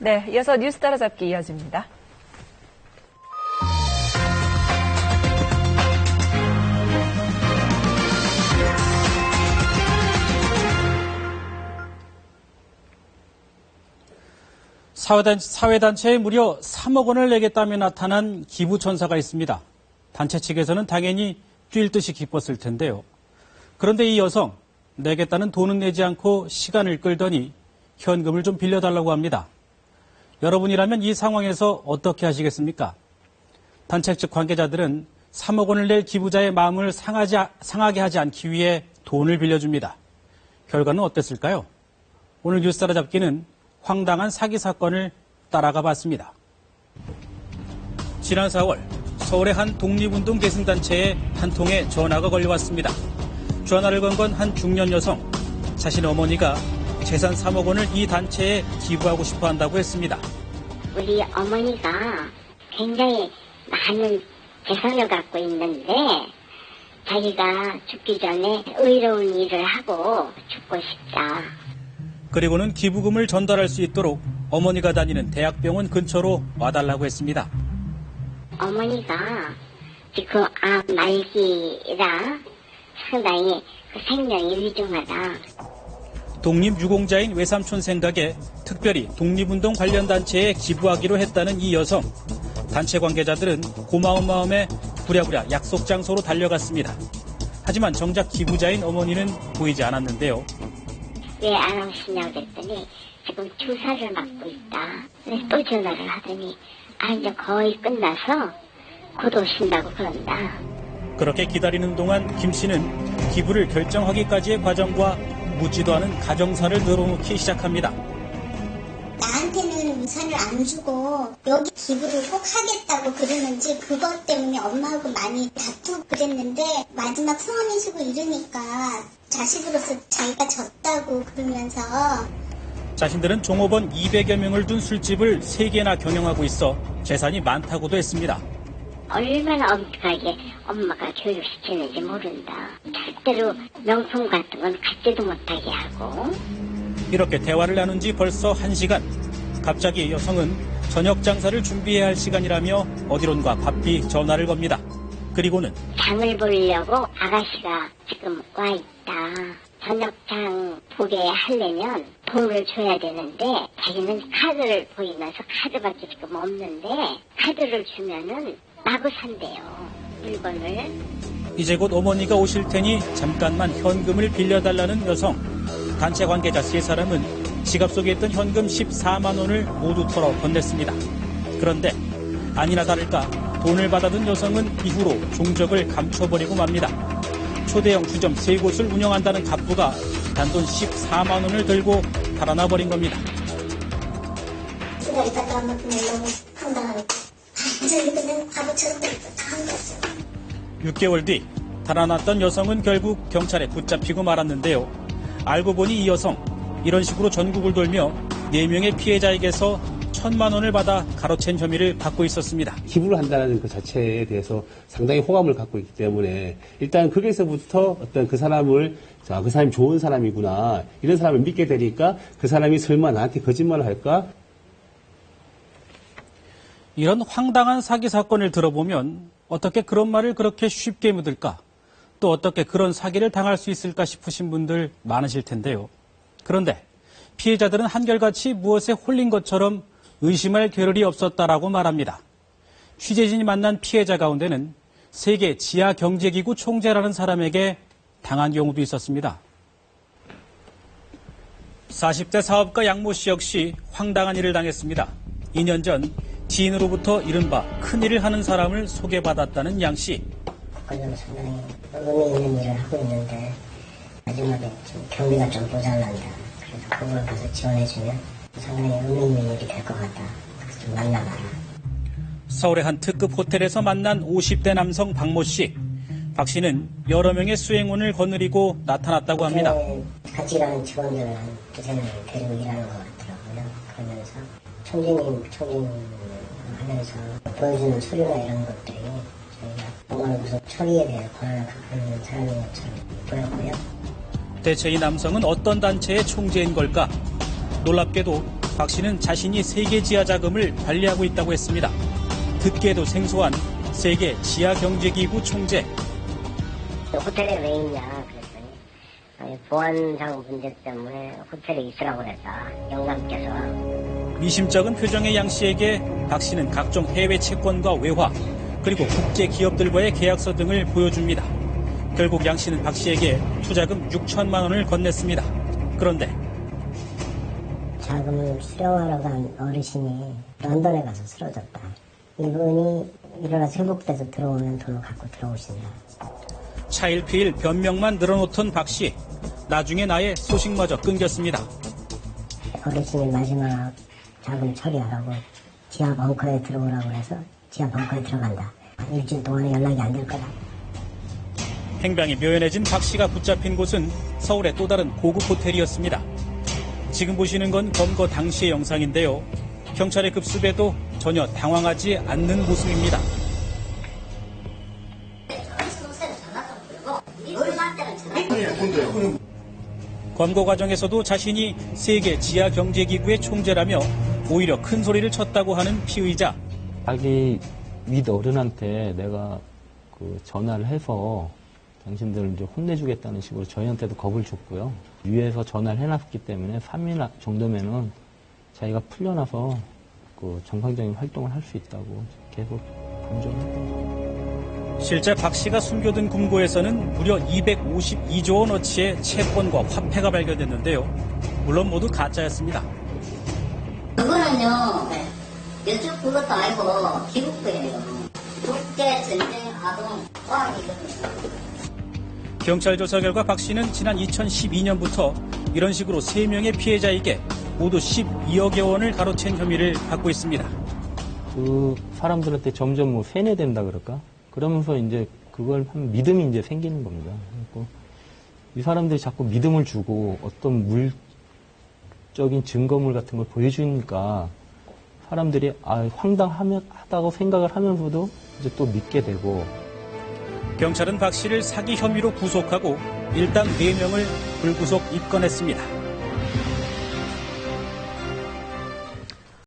네, 이어서 뉴스 따라잡기 이어집니다. 사회단체에 무려 3억 원을 내겠다며 나타난 기부천사가 있습니다. 단체 측에서는 당연히 뛸 듯이 기뻤을 텐데요. 그런데 이 여성, 내겠다는 돈은 내지 않고 시간을 끌더니 현금을 좀 빌려달라고 합니다. 여러분이라면 이 상황에서 어떻게 하시겠습니까? 단체 측 관계자들은 3억 원을 낼 기부자의 마음을 상하게 하지 않기 위해 돈을 빌려줍니다. 결과는 어땠을까요? 오늘 뉴스 따라잡기는 황당한 사기 사건을 따라가 봤습니다. 지난 4월 서울의 한 독립운동 계승단체에 한 통의 전화가 걸려왔습니다. 전화를 건 건 한 중년 여성, 자신의 어머니가 재산 3억 원을 이 단체에 기부하고 싶어 한다고 했습니다. 우리 어머니가 굉장히 많은 재산을 갖고 있는데 자기가 죽기 전에 의로운 일을 하고 죽고 싶다. 그리고는 기부금을 전달할 수 있도록 어머니가 다니는 대학병원 근처로 와달라고 했습니다. 어머니가 지금 암 말기라 상당히 생명이 위중하다. 독립유공자인 외삼촌 생각에 특별히 독립운동 관련 단체에 기부하기로 했다는 이 여성. 단체 관계자들은 고마운 마음에 부랴부랴 약속 장소로 달려갔습니다. 하지만 정작 기부자인 어머니는 보이지 않았는데요. 왜 안 오시냐고 그랬더니 지금 주사를 맞고 있다. 그래서 또 전화를 하더니 이제 거의 끝나서 곧 오신다고 그런다. 그렇게 기다리는 동안 김 씨는 기부를 결정하기까지의 과정과 묻지도 않은 가정사를 늘어놓기 시작합니다. 나한테는 우산을 안 주고 여기 기부를 꼭 하겠다고 그러는지 그것 때문에 엄마하고 많이 다투고 그랬는데 마지막 성원인식을 이루니까 자식으로서 자기가 졌다고 그러면서 자신들은 종업원 200여 명을 둔 술집을 3개나 경영하고 있어 재산이 많다고도 했습니다. 얼마나 엄격하게 엄마가 교육시키는지 모른다. 절대로 명품 같은 건 갖지도 못하게 하고. 이렇게 대화를 나눈 지 벌써 1시간. 갑자기 여성은 저녁 장사를 준비해야 할 시간이라며 어디론가 바삐 전화를 겁니다. 그리고는 장을 보려고 아가씨가 지금 와 있다. 저녁장 보게 하려면 돈을 줘야 되는데 자기는 카드를 보이면서 카드밖에 지금 없는데 카드를 주면은 마구 산대요. 물건을. 이제 곧 어머니가 오실 테니 잠깐만 현금을 빌려달라는 여성. 단체 관계자 3사람은 지갑 속에 있던 현금 14만 원을 모두 털어 건넸습니다. 그런데 아니나 다를까 돈을 받아든 여성은 이후로 종적을 감춰버리고 맙니다. 초대형 주점 3곳을 운영한다는 갑부가 단돈 14만 원을 들고 달아나버린 겁니다. 기다리다가 너무 황당하니까 이제 그냥 바보처럼 다 한 거죠. 6개월 뒤 달아났던 여성은 결국 경찰에 붙잡히고 말았는데요. 알고 보니 이 여성 이런 식으로 전국을 돌며 4명의 피해자에게서 1,000만 원을 받아 가로챈 혐의를 받고 있었습니다. 기부를 한다는 그 자체에 대해서 상당히 호감을 갖고 있기 때문에 일단 거기서부터 어떤 그 사람을 그 사람이 좋은 사람이구나 이런 사람을 믿게 되니까 그 사람이 설마 나한테 거짓말을 할까? 이런 황당한 사기 사건을 들어보면 어떻게 그런 말을 그렇게 쉽게 믿을까? 또 어떻게 그런 사기를 당할 수 있을까 싶으신 분들 많으실 텐데요. 그런데 피해자들은 한결같이 무엇에 홀린 것처럼 의심할 겨를이 없었다라고 말합니다. 취재진이 만난 피해자 가운데는 세계 지하경제기구 총재라는 사람에게 당한 경우도 있었습니다. 40대 사업가 양모 씨 역시 황당한 일을 당했습니다. 2년 전 지인으로부터 이른바 큰일을 하는 사람을 소개받았다는 양 씨. 관련 상당히 의미 있는 일을 하고 있는데 마지막에 좀 경비가 좀 모자란다. 그래서 그걸 가서 지원해주면 상당히 의미 있는 일이 될 것 같다. 그래서 좀 만나봐라. 서울의 한 특급 호텔에서 만난 50대 남성 박모 씨. 박 씨는 여러 명의 수행원을 거느리고 나타났다고 합니다. 같이 일하는 직원들 한 2-3명 데리고 일하는 것 같더라고요. 그러면서 총재님 하면서 보여주는 서류나 이런 것들이 저희가 뭔가 무슨 처리에 대해 권한을 갖고 있는 사람인 것처럼 보였고요. 대체 이 남성은 어떤 단체의 총재인 걸까? 놀랍게도 박 씨는 자신이 세계 지하 자금을 관리하고 있다고 했습니다. 듣기에도 생소한 세계 지하 경제기구 총재. 호텔에 왜 있냐 그랬더니 아니, 보안상 문제 때문에 호텔에 있으라고 그랬다. 영감께서. 미심쩍은 표정의 양 씨에게 박 씨는 각종 해외 채권과 외화, 그리고 국제 기업들과의 계약서 등을 보여줍니다. 결국 양 씨는 박 씨에게 투자금 6천만 원을 건넸습니다. 그런데 자금을 수령하러 간 어르신이 런던에 가서 쓰러졌다. 이분이 일어나서 회복돼서 들어오면 돈을 갖고 들어오신다. 차일피일 변명만 늘어놓던 박 씨. 나중에 나의 소식마저 끊겼습니다. 어르신이 마지막 자금 처리하라고 지하 벙커에 들어오라고 해서 지하 벙커에 들어간다. 일주일 동안에 연락이 안 될 거다. 행방이 묘연해진 박 씨가 붙잡힌 곳은 서울의 또 다른 고급 호텔이었습니다. 지금 보시는 건 검거 당시의 영상인데요. 경찰의 급습에도 전혀 당황하지 않는 모습입니다. 검거 과정에서도 자신이 세계 지하 경제기구의 총재라며 오히려 큰 소리를 쳤다고 하는 피의자. 자기 윗 어른한테 내가 전화를 해서 당신들을 이제 혼내주겠다는 식으로 저희한테도 겁을 줬고요. 위에서 전화를 해놨기 때문에 3일 정도면은 자기가 풀려나서 정상적인 활동을 할 수 있다고 계속 강조했던. 실제 박 씨가 숨겨둔 금고에서는 무려 252조 원어치의 채권과 화폐가 발견됐는데요. 물론 모두 가짜였습니다. 그거는요, 이쪽 그것도 아니고 기록부예요. 국제전쟁 아동 포함이거든요. 경찰 조사 결과 박 씨는 지난 2012년부터 이런 식으로 3명의 피해자에게 모두 12억여 원을 가로챈 혐의를 받고 있습니다. 그 사람들한테 점점 세뇌된다 그럴까? 그러면서 이제 그걸 하면 믿음이 이제 생기는 겁니다. 그리고 이 사람들이 자꾸 믿음을 주고 어떤 물적인 증거물 같은 걸 보여주니까 사람들이 황당하다고 생각을 하면서도 이제 또 믿게 되고. 경찰은 박 씨를 사기 혐의로 구속하고 일단 4명을 불구속 입건했습니다.